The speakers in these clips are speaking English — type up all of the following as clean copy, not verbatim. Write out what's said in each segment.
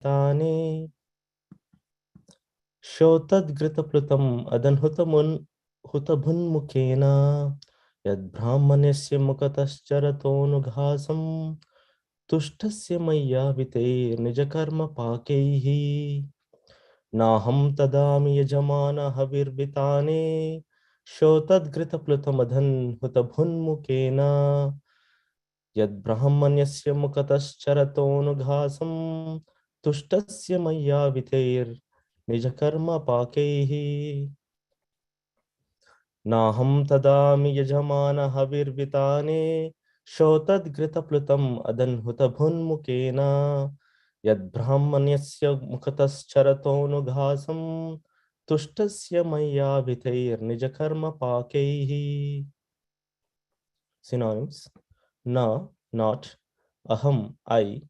हविर्विताने शोतद्घृतप्लुतम् हुतभुन्मुखेन यद्ब्राह्मणस्य मुखतश्चरतोऽनुघासं तुष्टस्य मय्यावितैर्निजकर्मपाकैः नाहं तदामि यजमान हविर्विताने शोतद्घृतप्लुतमदन्हुतभुन्मुखेन यद्ब्राह्मण्यस्य मुखतश्चरतोऽनुघासं तुष्टस्य मय्यावितैर्निजकर्मपाकैः नाहं तदामि यजमान हविर्विताने शोतद्घृतप्लुतम् अदन्हुतभुन्मुखेन यद्ब्राह्मण्यस्य मुखतश्चरतोऽनुघासं तुष्टस्य मय्यावितैर्निजकर्मपाकैः Synonyms: na, not; aham, I;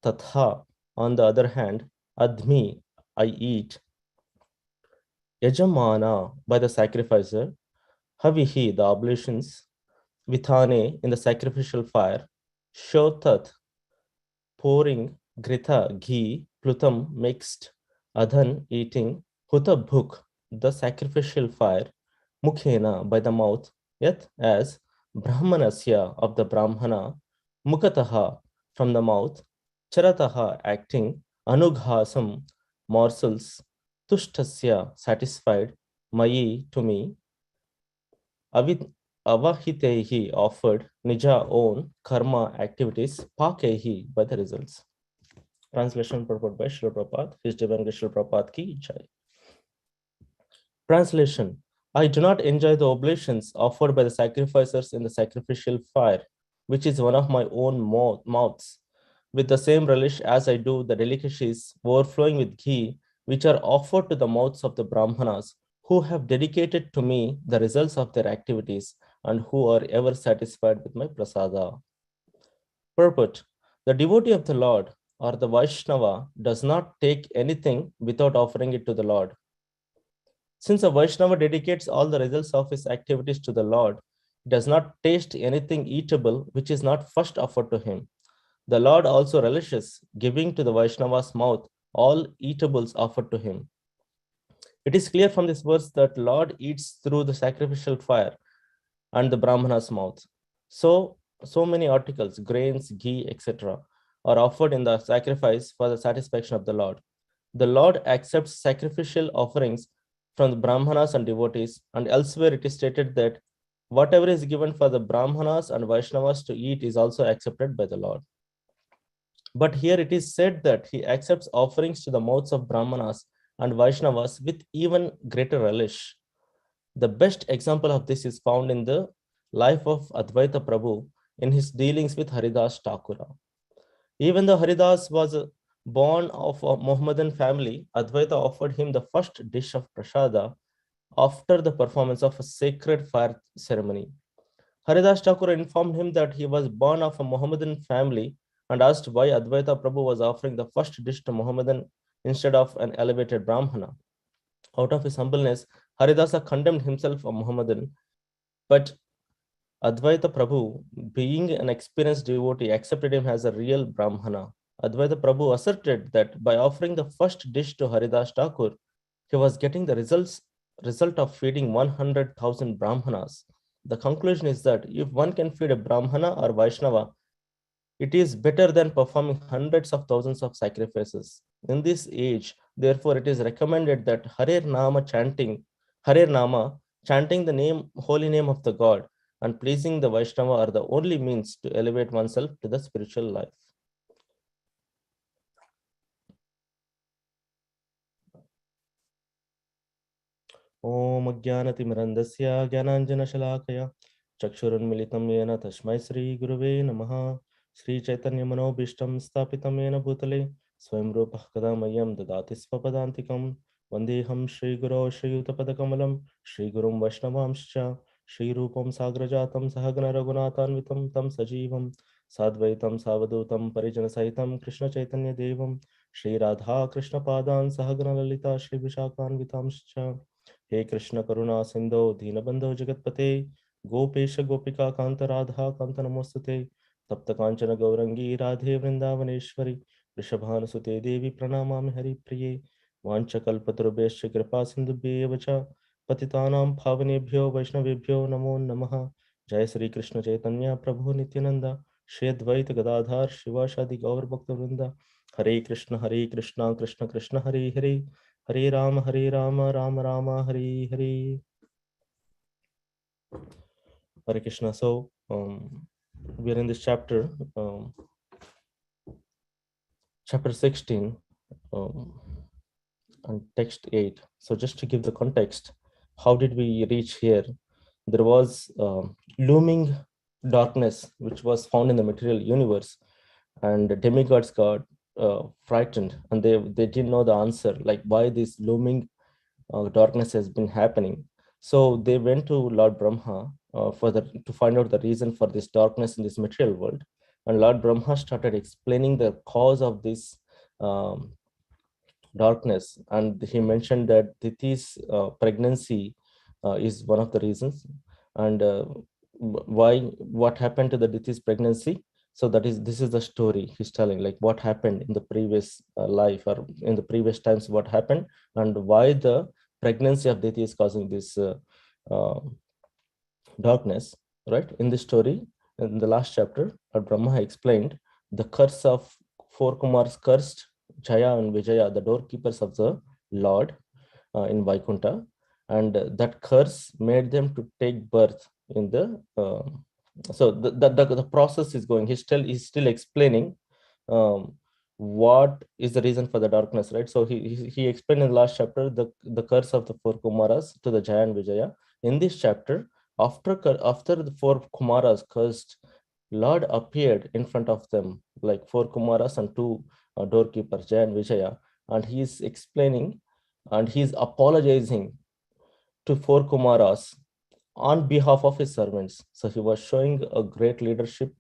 tatha, on the other hand; admi, I eat; yajamana, by the sacrificer; havihi, the oblations; vithane, in the sacrificial fire; shotat, pouring; grita, ghee; plutam, mixed; adhan, eating; hutabhuk, the sacrificial fire; mukhena, by the mouth; yat, as; brahmanasya, of the brahmana; mukataha, from the mouth; charataha, acting; anughasam, morsels; tushtasya, satisfied; mayi, to me; avahitehi, offered; nija, own; karma, activities; pakehi, by the results. Translation purport by Srila Prabhupada. His Divine Grace Srila Prabhupada ki jai. Translation: I do not enjoy the oblations offered by the sacrificers in the sacrificial fire, which is one of my own mouths, with the same relish as I do the delicacies overflowing with ghee, which are offered to the mouths of the Brahmanas, who have dedicated to me the results of their activities and who are ever satisfied with my prasada. Purport: the devotee of the Lord, or the Vaishnava, does not take anything without offering it to the Lord. Since a Vaishnava dedicates all the results of his activities to the Lord, he does not taste anything eatable which is not first offered to him. The Lord also relishes giving to the Vaishnava's mouth all eatables offered to him. It is clear from this verse that Lord eats through the sacrificial fire and the Brahmana's mouth. So many articles, grains, ghee, etc., are offered in the sacrifice for the satisfaction of the Lord. The Lord accepts sacrificial offerings from the Brahmanas and devotees, and elsewhere it is stated that whatever is given for the Brahmanas and Vaishnavas to eat is also accepted by the Lord. But here it is said that he accepts offerings to the mouths of Brahmanas and Vaishnavas with even greater relish. The best example of this is found in the life of Advaita Prabhu in his dealings with Haridas Thakura. Even though Haridas was born of a Mohammedan family, Advaita offered him the first dish of prasada after the performance of a sacred fire ceremony. Haridas Thakur informed him that he was born of a Mohammedan family and asked why Advaita Prabhu was offering the first dish to Mohammedan instead of an elevated Brahmana. Out of his humbleness, Haridasa condemned himself a Mohammedan, but Advaita Prabhu, being an experienced devotee, accepted him as a real Brahmana. Advaita Prabhu asserted that by offering the first dish to Haridas Thakur, he was getting the result of feeding 100,000 Brahmanas. The conclusion is that if one can feed a Brahmana or Vaishnava, it is better than performing hundreds of thousands of sacrifices. In this age, therefore, it is recommended that Hare Nama, chanting the holy name of the God, and pleasing the Vaishnava are the only means to elevate oneself to the spiritual life. Om Ajnanatimirandasya Jnananjanashalakaya Chakshurunmilitam Yena Tasmai Sri Guruve Namaha Sri Chaitanya Manobishtam Stapitam Yena Bhutale Swayam Rupah Kadamayam Dadati Svapadantikam Vandeham Shri Guru Shri Utapadakammalam Shri Gurum Vaishnavamscha Shri Rupam Sagrajatam Sahagana Raghunathanvitam Tam Sajivam Sadvaitam Savadutam Parijana Sahitam Krishna Chaitanya Devam Shri Radha Krishna Padan Sahagana Lalita Shri Vishakhanvitamscha हे कृष्ण करुणा सिंधो दीनबंधो जगतपते गोपेश गोपिका कांत राधा कांत नमोस्तुते तप्त कांचन गौरंगी राधे वृंदावनेश्वरी वृषभानुसुते देवी प्रणमामि हरिप्रिये वाञ्छकल्पतरुभ्यश्च कृपा सिन्धुभ्येव च पतितानां पावनेभ्यो वैष्णवेभ्यो नमो नमः। जय श्री कृष्ण चैतन्य प्रभु नित्यानंद श्री अद्वैत गदाधर शिवासादि गौर भक्त वृंद। हरे कृष्ण कृष्ण कृष्ण हरे हरे, हरे Ram Ram Ram Hare Hare. Hare Krishna. So we are in this chapter, chapter 16, um, and text 8. So just to give the context, how did we reach here? There was looming darkness which was found in the material universe, and the demigods got frightened, and they didn't know the answer, like why this looming darkness has been happening. So they went to Lord Brahma to find out the reason for this darkness in this material world. And Lord Brahma started explaining the cause of this um, darkness. And he mentioned that Diti's pregnancy is one of the reasons. And what happened to the Diti's pregnancy? So this is the story he's telling, like what happened in the previous life, or in the previous times, what happened, and why the pregnancy of Diti is causing this uh, darkness, right? In this story, in the last chapter, Brahma explained the curse of four Kumars cursed Jaya and Vijaya, the doorkeepers of the Lord in Vaikunta, and that curse made them to take birth in the. So the process is going. He's still explaining um, what is the reason for the darkness, right? So he explained in the last chapter the curse of the four Kumaras to the Jaya and Vijaya. In this chapter, after the four Kumaras cursed, Lord appeared in front of them, like four Kumaras and two doorkeepers, Jaya and Vijaya, and he's explaining and he's apologizing to four Kumaras on behalf of his servants. So he was showing a great leadership.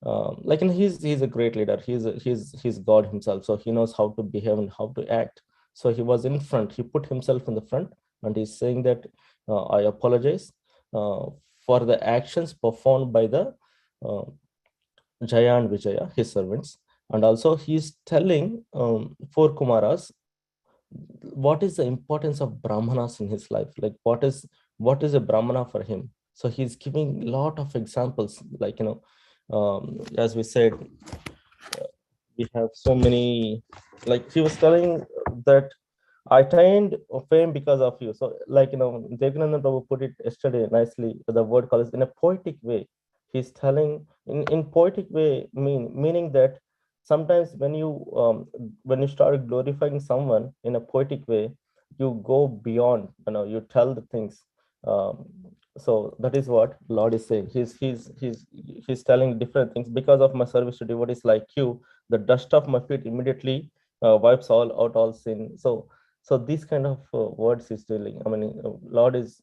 Like, and he's a great leader. He's God himself. So he knows how to behave and how to act. So he was in front. He put himself in the front, and he's saying that I apologize for the actions performed by the uh, Jaya and Vijaya, his servants. And also he's telling four Kumaras what is the importance of brahmanas in his life, like what is a brahmana for him. So he's giving a lot of examples, like as we said, we have so many, like he was telling that I attained fame because of you. So, like, Devananda Prabhu put it yesterday nicely. The word called in a poetic way. He's telling in poetic way, meaning that sometimes when you start glorifying someone in a poetic way, you go beyond. You tell the things. Um, so that is what Lord is saying. He's telling different things. Because of my service to devotees like you, the dust of my feet immediately wipes all sin. So these kind of words he's telling. I mean, Lord is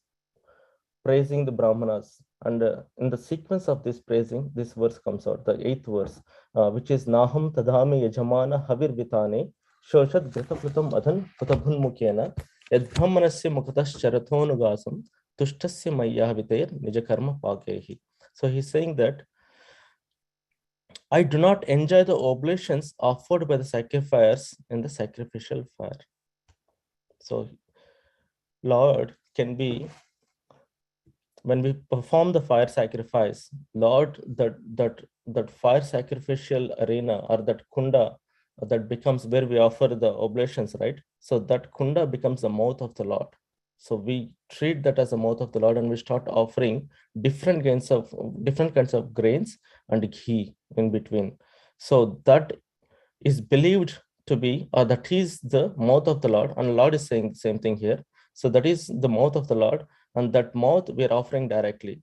praising the Brahmanas. And in the sequence of this praising, this verse comes out, the eighth verse, which is Naham Tadami Yajamana Havir Vitane Shoshat Gritaputam Adhan Putabhun Mukyena Yadhamanasya Mukatas Charathonu Tushtasya Mayyahavitair Nijakarma Pakehi. So he's saying that I do not enjoy the oblations offered by the sacrifiers in the sacrificial fire. So Lord can be, when we perform the fire sacrifice, Lord, that fire sacrificial arena, or that kunda, that becomes where we offer the oblations, right? So that kunda becomes the mouth of the Lord. So we treat that as the mouth of the Lord, and we start offering different kinds of grains and ghee in between. So that is believed to be, or that is the mouth of the Lord, and Lord is saying the same thing here. So that is the mouth of the Lord, and that mouth we are offering directly.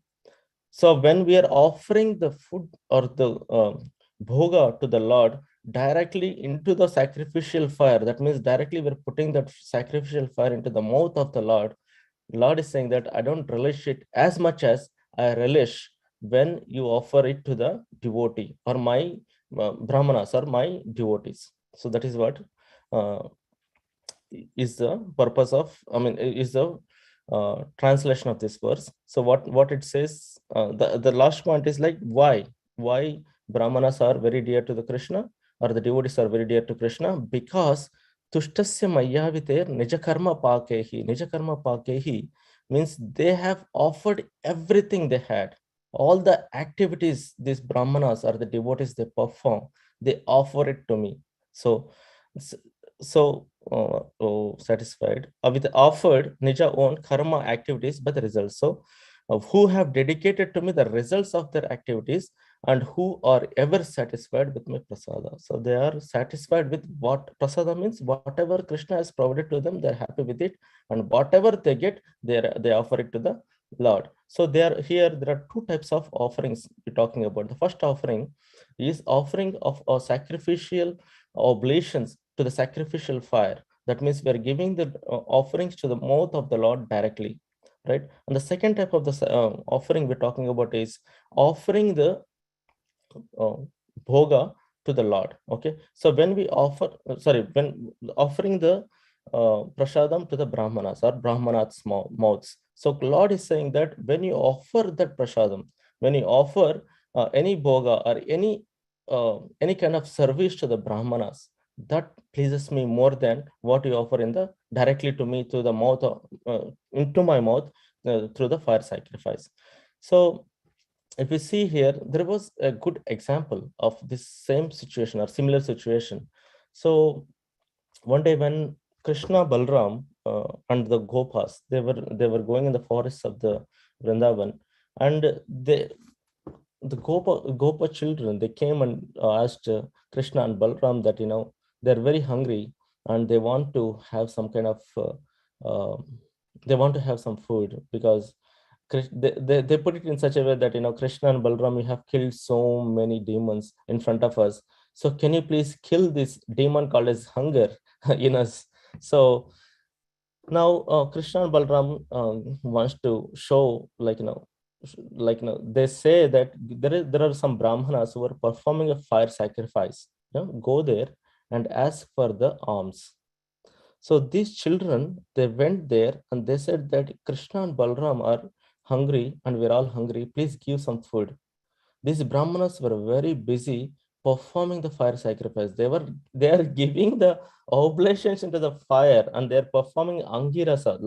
So when we are offering the food or the bhoga to the Lord directly into the sacrificial fire, that means directly we're putting that sacrificial fire into the mouth of the Lord. Lord is saying that I don't relish it as much as I relish when you offer it to the devotee, or my brahmanas, or my devotees. So that is what uh, is the purpose of, I mean, is the translation of this verse. So what it says, the last point is like why brahmanas are very dear to the Krishna, or the devotees are very dear to Krishna because Tushtasya Mayaviter Nijakarma Pakehi. Nijakarma Pakehi means they have offered everything they had. All the activities these Brahmanas or the devotees they perform, they offer it to me. So, satisfied with offered Nija own karma activities by the results. So, who have dedicated to me the results of their activities and who are ever satisfied with my prasada. So they are satisfied with what prasada means. Whatever Krishna has provided to them, they're happy with it, and whatever they get, they offer it to the Lord. So there are two types of offerings we're talking about. The first offering is offering of sacrificial oblations to the sacrificial fire. That means we are giving the offerings to the mouth of the Lord directly, right? And the second type of the offering we're talking about is offering the uh, bhoga to the Lord. Okay, so when we offer, when offering the prasadam to the brahmanas or brahmanats mouths. So Lord is saying that when you offer that prasadam, when you offer any bhoga or any kind of service to the brahmanas, that pleases me more than what you offer in the directly to me through the mouth into my mouth through the fire sacrifice. So if you see here, there was a good example of this same situation or similar situation. So one day when Krishna, Balram, and the Gopas, they were going in the forests of the Vrindavan, and the Gopa children, they came and asked Krishna and Balram that they're very hungry and they want to have some kind of they want to have some food because they put it in such a way that Krishna and Balram, you have killed so many demons in front of us. So can you please kill this demon called as hunger in us? So now Krishna and Balram wants to show they say that there are some brahmanas who are performing a fire sacrifice. Go there and ask for the alms. So these children, they went there and they said that Krishna and Balram are hungry and we're all hungry. Please give some food. These Brahmanas were very busy performing the fire sacrifice. They are giving the oblations into the fire and they're performing Angirasa.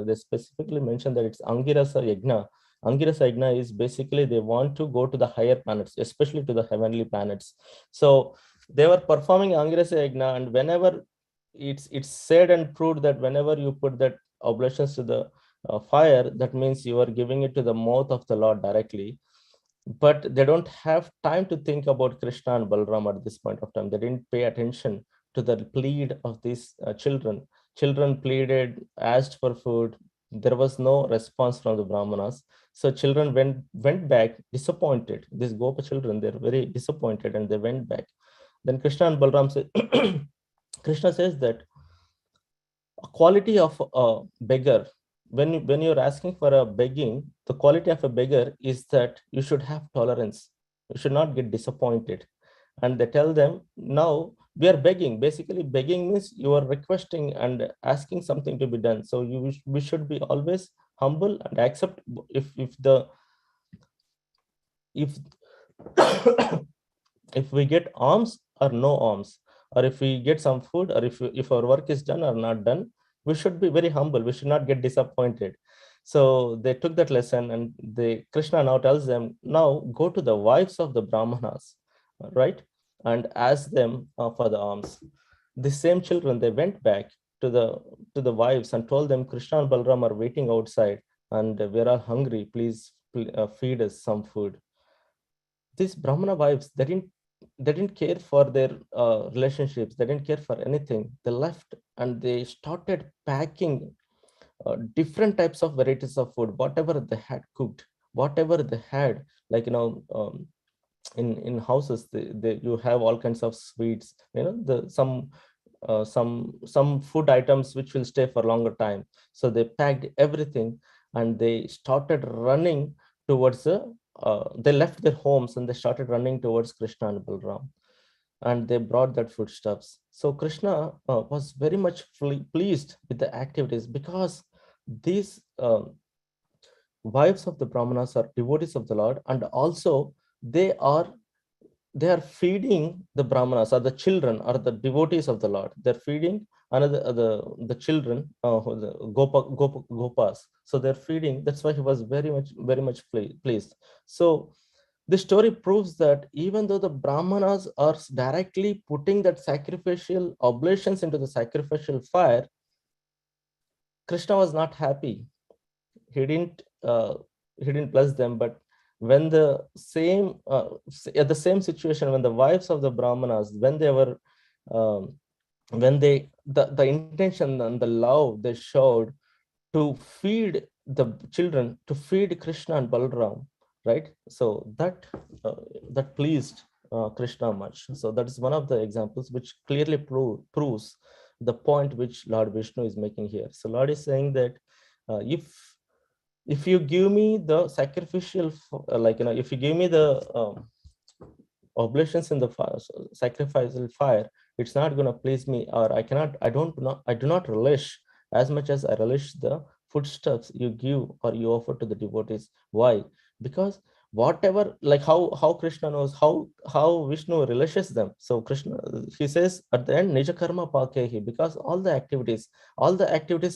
They specifically mentioned that it's Angirasa Yajna. Angirasa Yajna is basically they want to go to the higher planets, especially to the heavenly planets. So they were performing Angirasa Yajna, and whenever it's said and proved that whenever you put that oblations to the fire, that means you are giving it to the mouth of the Lord directly. But they don't have time to think about Krishna and Balram at this point of time. They didn't pay attention to the plead of these children. Children pleaded, asked for food. There was no response from the Brahmanas. So children went back disappointed. These Gopa children, they're very disappointed and they went back. Then Krishna and Balram said, Krishna says that a quality of a beggar, when you're asking for a begging, the quality of a beggar is that you should have tolerance. You should not get disappointed. And they tell them, now we are begging. Basically, begging means you are requesting and asking something to be done. So we should be always humble and accept if the if if we get alms or no alms, or if we get some food, or if our work is done or not done, we should be very humble. We should not get disappointed. So they took that lesson, and Krishna now tells them, now go to the wives of the Brahmanas, right, and ask them for the alms. The same children, they went back to the wives and told them, Krishna and Balram are waiting outside and we're all hungry. Please feed us some food. These Brahmana wives, they didn't care for their relationships. They didn't care for anything. They left and they started packing different types of varieties of food, whatever they had cooked, whatever they had, in houses. You have all kinds of sweets. Some food items which will stay for longer time. So they packed everything and they started running towards they left their homes and they started running towards Krishna and Balram, and they brought that foodstuffs. So Krishna was very much pleased with the activities because these wives of the Brahmanas are devotees of the Lord, and also they are they are feeding the brahmanas or the children or the devotees of the Lord. They're feeding another the children, the gopas. So they're feeding. That's why he was very much pleased. So this story proves that even though the brahmanas are directly putting that sacrificial oblations into the sacrificial fire, Krishna was not happy. He didn't uh, he didn't bless them. But when the same at the same situation, when the wives of the brahmanas, when they were um, when they the intention and the love they showed to feed the children, to feed Krishna and Balram, right? So uh, that pleased Krishna much. So that is one of the examples which clearly proves the point which Lord Vishnu is making here. So Lord is saying that if you give me the sacrificial, if you give me the oblations in the fire, sacrificial fire, it's not going to please me, or I do not relish as much as I relish the foodstuffs you give or you offer to the devotees. Why? Because whatever, like how Krishna knows how Vishnu relishes them. So Krishna, he says at the end, Nija karma pakehi, because all the activities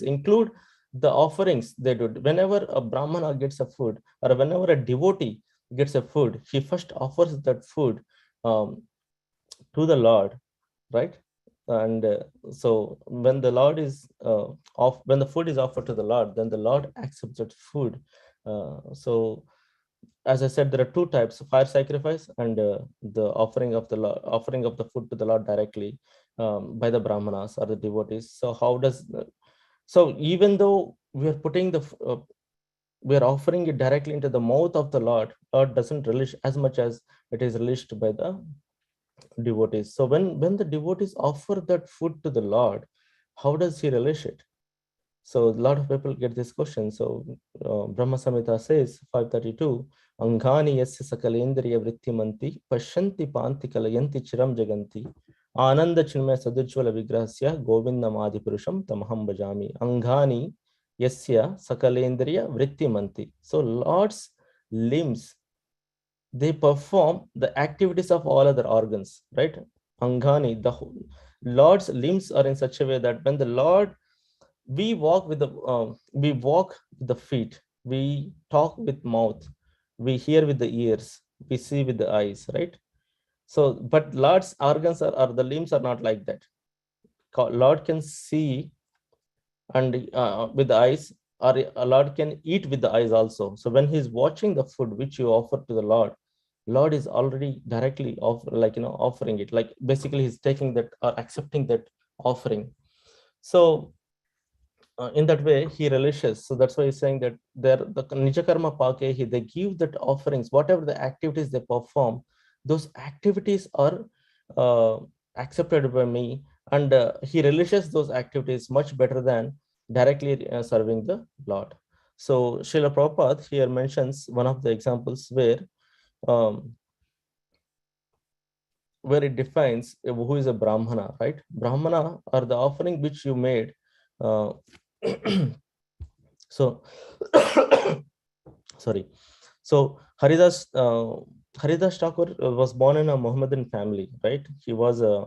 include the offerings they do. Whenever a brahmana gets a food, or whenever a devotee gets a food, he first offers that food um, to the Lord, right? And so when the Lord is off, when the food is offered to the Lord, then the Lord accepts that food. So as I said, there are two types: fire sacrifice and the offering of the food to the Lord directly by the brahmanas or the devotees. So so even though we are putting we are offering it directly into the mouth of the Lord, Lord doesn't relish as much as it is relished by the devotees. So when the devotees offer that food to the Lord, how does he relish it? So a lot of people get this question. So Brahma Samhita says 532, Angani yasya sakalendriya vrittimanti pashanti panti kalayanti chiram jaganti ananda chinmaya sadujvala vigrahasya govindam adi purusham tamaham bhajami. Angani yasya sakalendriya vrittimanti. So Lord's limbs, they perform the activities of all other organs, right? Angani, Lord's limbs are in such a way that when the Lord, we walk with the feet, we talk with mouth, we hear with the ears, we see with the eyes, right? So, but Lord's organs are the limbs are not like that. Lord can see and with the eyes, or a Lord can eat with the eyes also. So when he's watching the food which you offer to the Lord is already directly offering it. Like basically he's taking that or accepting that offering. So in that way he relishes. So that's why he's saying that the Nija Karma Pake, they give that offerings, whatever the activities they perform, those activities are uh, accepted by me, and he relishes those activities much better than directly serving the Lord. So Srila Prabhupada here mentions one of the examples um, where it defines who is a Brahmana, right? Brahmana are the offering which you made. Uh, so, sorry. So Haridas Thakur was born in a Mohammedan family, right? He was a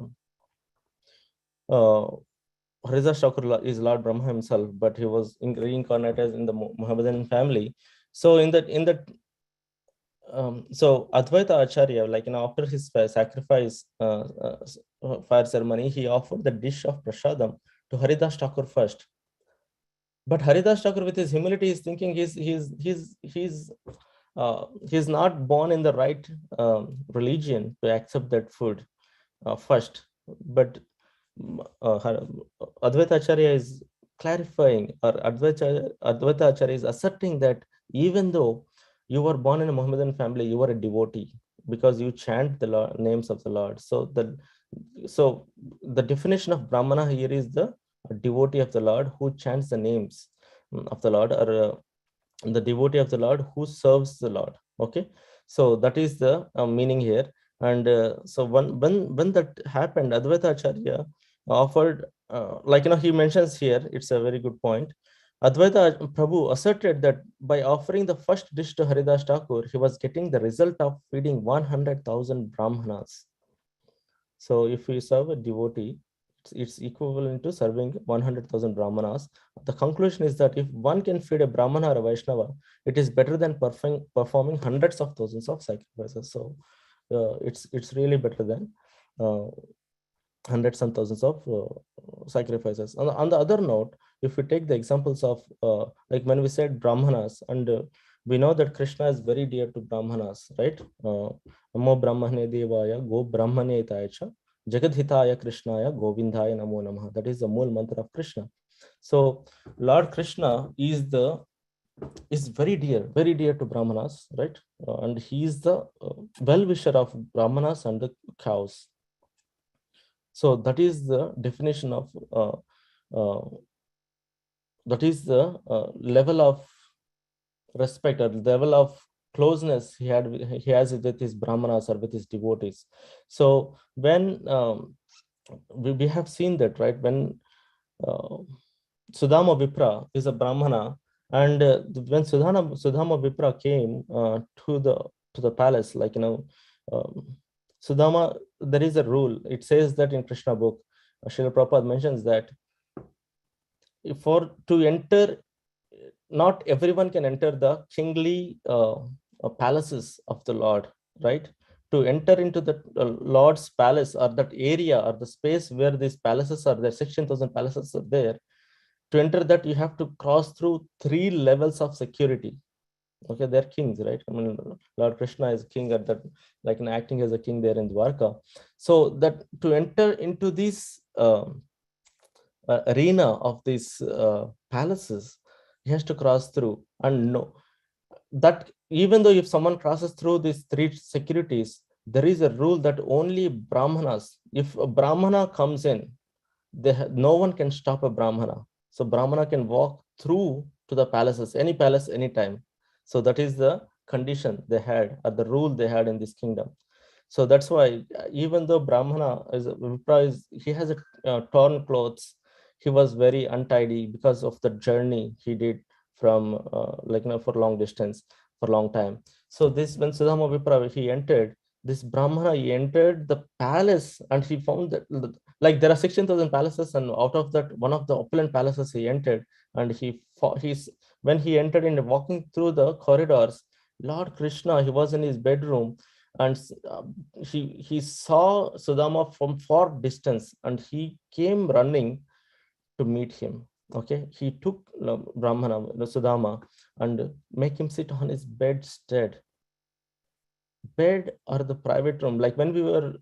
uh, Haridas Thakur is Lord Brahma himself, but he was reincarnated in the Mohammedan family. So so Advaita Acharya, after his sacrifice fire ceremony, he offered the dish of prasadam to Haridas Thakur first. But Haridas Thakur, with his humility, is thinking he's not born in the right religion to accept that food first. But Advaita Acharya is clarifying, or Advaita Acharya is asserting that even though you were born in a Mohammedan family, you were a devotee because you chant the names of the Lord. So the definition of Brahmana here is the devotee of the Lord who chants the names of the Lord, or the devotee of the Lord who serves the Lord. Okay, so that is the meaning here. And so when that happened, Advaita Acharya offered, he mentions here, it's a very good point. Advaita Prabhu asserted that by offering the first dish to Haridas Thakur, he was getting the result of feeding 100,000 Brahmanas. So if we serve a devotee, it's equivalent to serving 100,000 Brahmanas. The conclusion is that if one can feed a Brahmana or a Vaishnava, it is better than performing hundreds of thousands of sacrifices. So it's really better than uh, hundreds and thousands of sacrifices. On the other note, if we take the examples of like when we said Brahmanas, and we know that Krishna is very dear to Brahmanas, right? Namo Brahmane Devaya Go Brahmane Tayacha Jagadhitaya Krishnaya Govindaya Namo Namaha. That is the Mool mantra of Krishna. So Lord Krishna is very dear to Brahmanas, right? And he is the well-wisher of Brahmanas and the cows. So that is the definition of uh, that is the level of respect or level of closeness he has with his brahmanas or with his devotees. So when we have seen that, right, when uh, Sudama Vipra is a brahmana, and when Sudama Vipra came to the palace, like um, Sudama, there is a rule. It says that in Krishna book, Srila Prabhupada mentions that for to enter, not everyone can enter the kingly palaces of the Lord, right? To enter into the Lord's palace, or that area or the space where these palaces are there, 16,000 palaces are there. To enter that, you have to cross through 3 levels of security. Okay, they're kings, right? I mean, Lord Krishna is king at that, like acting as a king there in Dwarka. So that to enter into this arena of these palaces, he has to cross through. And no, that even though if someone crosses through these 3 securities, there is a rule that only Brahmanas, if a Brahmana comes in, no one can stop a Brahmana. So Brahmana can walk through to the palaces, any palace, anytime. So that is the condition they had, or the rule they had in this kingdom. So that's why, even though Brahmana is Vipra, he has a torn clothes, he was very untidy because of the journey he did from for long distance, for long time. So this, when Sudama Vipra he entered, this Brahmana, he entered the palace, and he found that, like, there are 16,000 palaces, and out of that, one of the opulent palaces he entered, and he's when he entered and walking through the corridors, Lord Krishna, he was in his bedroom, and he saw Sudama from far distance, and he came running to meet him. Okay, he took Brahmana, Sudama, and make him sit on his bed or the private room. Like when we were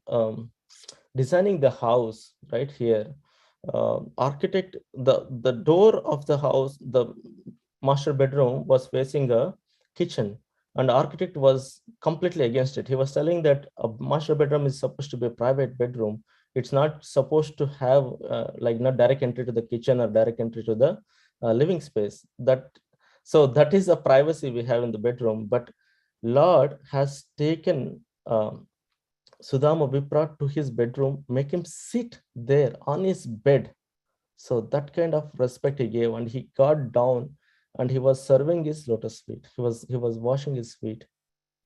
designing the house right here, architect, the door of the house, the master bedroom was facing a kitchen, and the architect was completely against it. He was telling that a master bedroom is supposed to be a private bedroom. It's not supposed to have like not direct entry to the kitchen or direct entry to the living space. That is a privacy we have in the bedroom. But Lord has taken Sudama Vipra to his bedroom, make him sit there on his bed. So that kind of respect he gave, and he got down, and he was serving his lotus feet. He was washing his feet,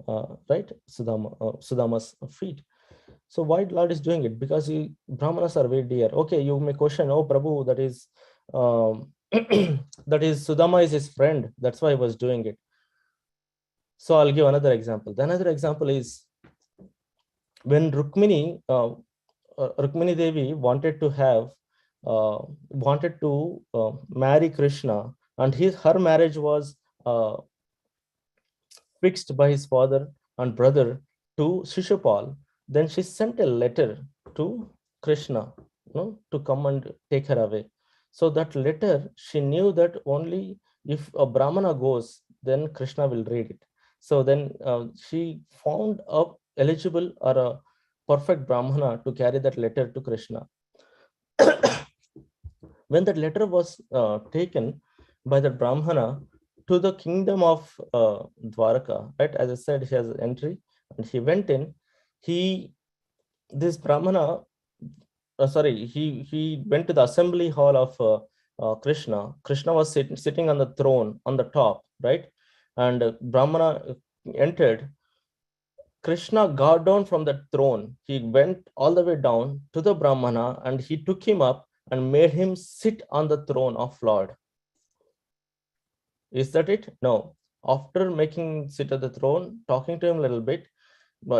right? Sudama's feet. So why Lord is doing it? Because Brahmanas are very dear. Okay, you may question, oh Prabhu, that is that is Sudama is his friend. That's why he was doing it. So I'll give another example. The another example is when Rukmini Devi wanted to marry Krishna, and her marriage was fixed by his father and brother to Shishupal. Then she sent a letter to Krishna, to come and take her away. So that letter, she knew that only if a Brahmana goes, then Krishna will read it. So then she found a eligible or a perfect Brahmana to carry that letter to Krishna. When that letter was taken by the Brahmana to the kingdom of Dwarka, right? As I said, he has an entry, and he went in. This Brahmana, he went to the assembly hall of Krishna. Krishna was sitting on the throne on the top, right? And Brahmana entered. Krishna got down from the throne. He went all the way down to the Brahmana and he took him up and made him sit on the throne of Lord. Is that it? No. After making him sit at the throne, talking to him a little bit,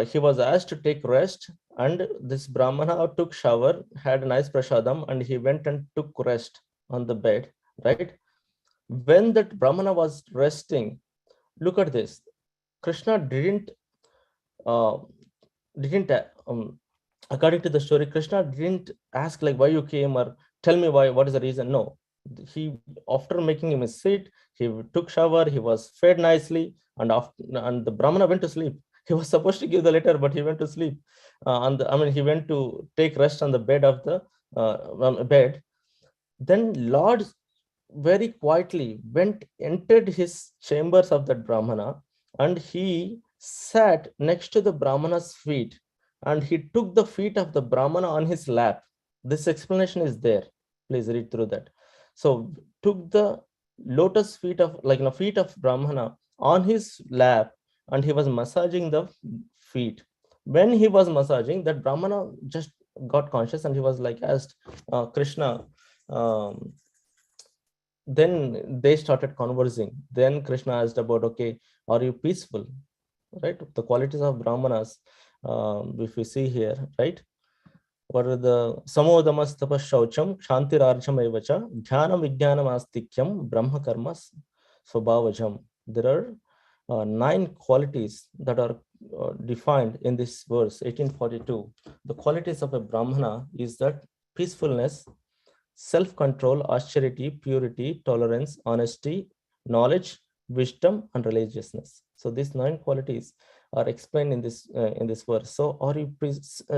he was asked to take rest, and this Brahmana took shower, had a nice prasadam, and he went and took rest on the bed, right? When that Brahmana was resting, look at this. Krishna uh, didn't according to the story, Krishna didn't ask like why you came or tell me why, what is the reason. No, he, after making him sit, he took shower, he was fed nicely, and after, and the Brahmana went to sleep. He was supposed to give the letter, but he went to sleep. He went to take rest on the bed of the bed. Then Lord very quietly entered his chambers of that Brahmana, and he sat next to the Brahmana's feet, and he took the feet of the Brahmana on his lap. This explanation is there. Please read through that. So took the lotus feet of feet of Brahmana on his lap, and he was massaging the feet. When he was massaging, that Brahmana just got conscious, and he was like asked Krishna. Then they started conversing. Then Krishna asked about, okay, are you peaceful? Right? The qualities of Brahmanas, if we see here, right? What are the samodamas tapas shaucham, shantirarcham evacha, jnanam vijnanam astikyam, brahma karmas swabhavajam. There are 9 qualities that are defined in this verse, 1842. The qualities of a Brahmana is that peacefulness, self-control, austerity, purity, tolerance, honesty, knowledge, wisdom, and religiousness. So these 9 qualities are explained in this verse. So, or you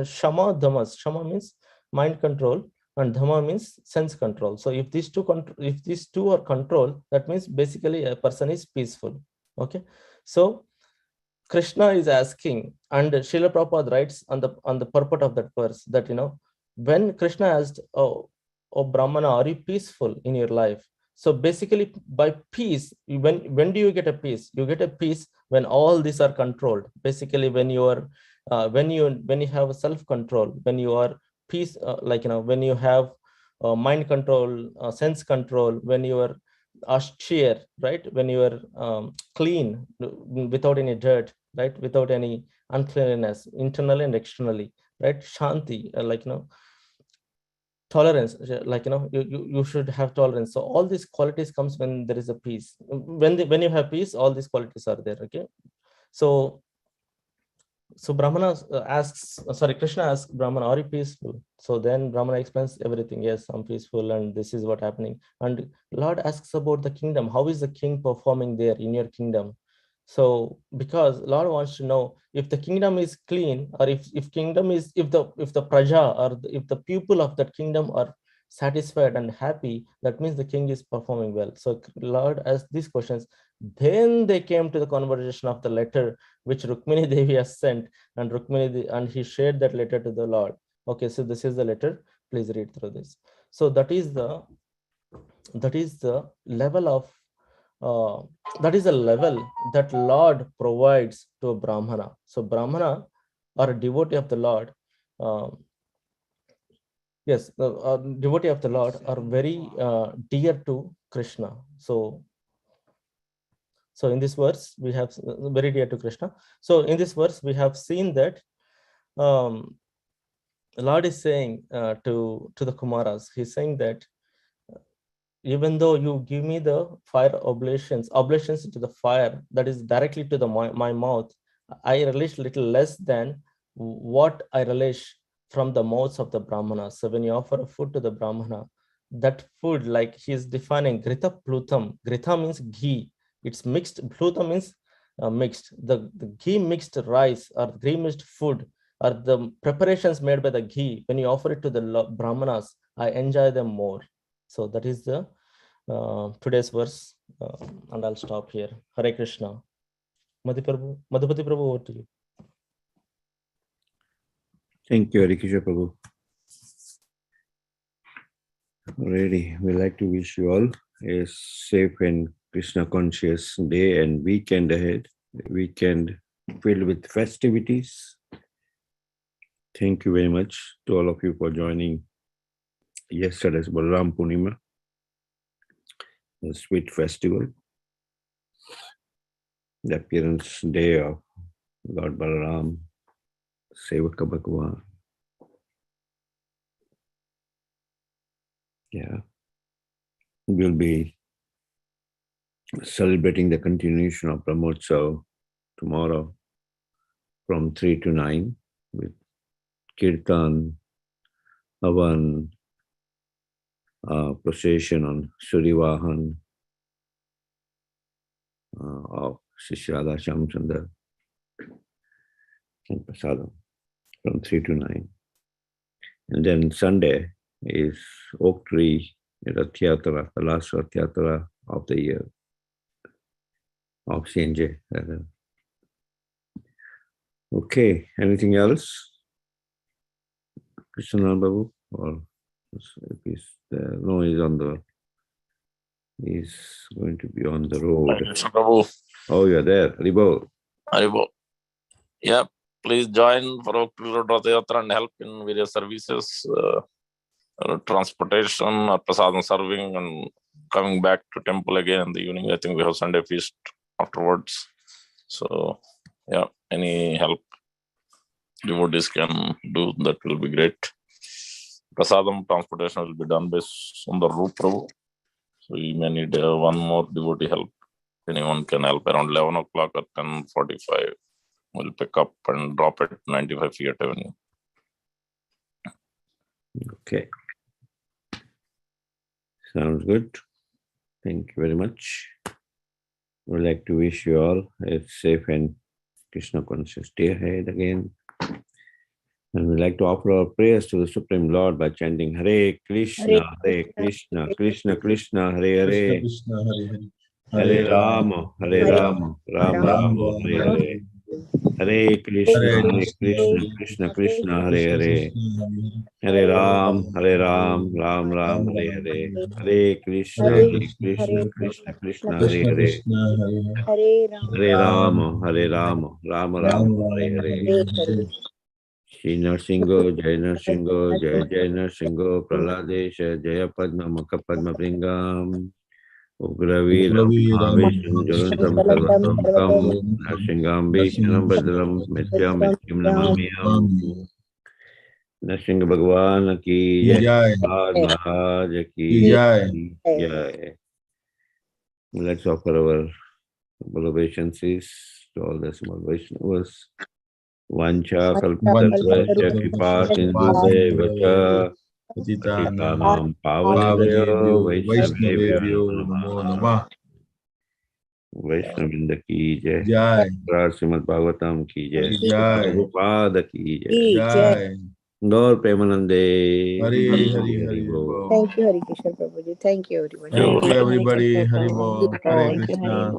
shama dhamas. Shama means mind control, and dhamma means sense control. So if these two are controlled, that means basically a person is peaceful. Okay. So Krishna is asking, and Srila Prabhupada writes on the purport of that verse that, when Krishna asked, oh Brahmana, are you peaceful in your life? So basically, by peace, when do you get a peace? You get a peace when all these are controlled. Basically, when you are when you have self-control, when you are peace, when you have mind control, sense control, when you are austere, right? When you are clean, without any dirt, right? Without any uncleanness, internally and externally, right? Shanti, tolerance, you should have tolerance. So all these qualities comes when there is a peace. When you have peace, all these qualities are there. Okay. So Brahmana Krishna asks Brahmana, are you peaceful? So then Brahmana explains everything. Yes, I'm peaceful, and this is what happening. And Lord asks about the kingdom. How is the king performing there in your kingdom? So because Lord wants to know if the kingdom is clean, or if kingdom is, if the praja, or if the people of that kingdom are satisfied and happy, that means the king is performing well. So Lord asked these questions. Then they came to the conversation of the letter which Rukmini Devi has sent, and and he shared that letter to the Lord. Okay, so this is the letter. Please read through this. So that is the level of that is the level that Lord provides to a Brahmana. So Brahmana or a devotee of the Lord, yes, the devotee of the Lord are very dear to Krishna. So in this verse, we have very dear to Krishna. So in this verse, we have seen that um, Lord is saying to the Kumaras, he's saying that even though you give me the fire oblations into the fire, that is directly to my mouth, I relish little less than what I relish from the mouths of the Brahmana. So when you offer a food to the Brahmana, that food, like he's defining Grita Plutam. Grita means ghee. It's mixed. Plutam means mixed. The ghee mixed rice or ghee mixed food, or the preparations made by the ghee, when you offer it to the Brahmanas, I enjoy them more. So that is the today's verse, and I'll stop here. Hare Krishna. Madhupati Prabhu, over to you. Thank you, Hari Kishore Prabhu. Alrighty, we'd like to wish you all a safe and Krishna conscious day and weekend ahead. A weekend filled with festivities. Thank you very much to all of you for joining yesterday's Balaram Purnima, the sweet festival, the appearance day of Lord Balaram, Sevaka Bhagavan. Yeah, we'll be celebrating the continuation of Brahmotsav tomorrow from 3 to 9 with Kirtan, Havan, procession on Surivahan of Shishrada Shamchandar and Prasadam from 3 to 9. And then Sunday is Oak Tree Rath Yatra, the last Rath Yatra of the year, of CNJ. Okay, anything else? Krishna Babu? Or no, he's going to be on the road. Oh, you're there. Haribol. Haribol. Yeah, please join for Oak Tree Road Rath Yatra and help in various services, transportation, prasadam serving, and coming back to temple again in the evening. I think we have Sunday feast afterwards. So, yeah, any help devotees can do, that will be great. Prasadam transportation will be done based on the route, Prabhu. So you may need one more devotee help. Anyone can help around 11 o'clock or 10:45. We'll pick up and drop at 95 Fiat Avenue. Okay. Sounds good. Thank you very much. We'd like to wish you all a safe and Krishna conscious day ahead again. And we'd like to offer our prayers to the Supreme Lord by chanting Hare Krishna, Hare Krishna, Krishna Krishna, Hare Hare, Hare Rama, Hare Rama, Rama Rama, Hare Hare, Hare Krishna, Krishna Krishna, Hare Hare, Hare Ram, Ram Ram, Hare Hare, Hare Krishna, Krishna Krishna, Hare Hare, Hare Rama, Rama Rama, Hare Hare. Shri Narsingho, Jai Narsingho, Jai Narsingho, Praladesha, Jaya Padma, Maka Padma Bringam, Ugraviram, Avisham, Jalantam, Sarvasamkam, Narsingam, Vishnam, Bhadram, Mityam, Mityam, Namamiyam. Narsingha Bhagwan ki Jai, Maharaj ki Jai. Let's offer our obeisances to all the small Vaishnavas. Vancha kalpatarvasya kripa sindhubheva patitanam pavanebhyo Vaishnavebhyo namo namah. Vaishnavinda ki jai, Srimad Bhagavatam ki jai, Prabhupada ki jai, Gaur Premanande. Hari Bol. Thank you, Hari Kishore Prabhuji. Thank you, everybody. Thank you, everybody. Hari Bol. Hare Krishna.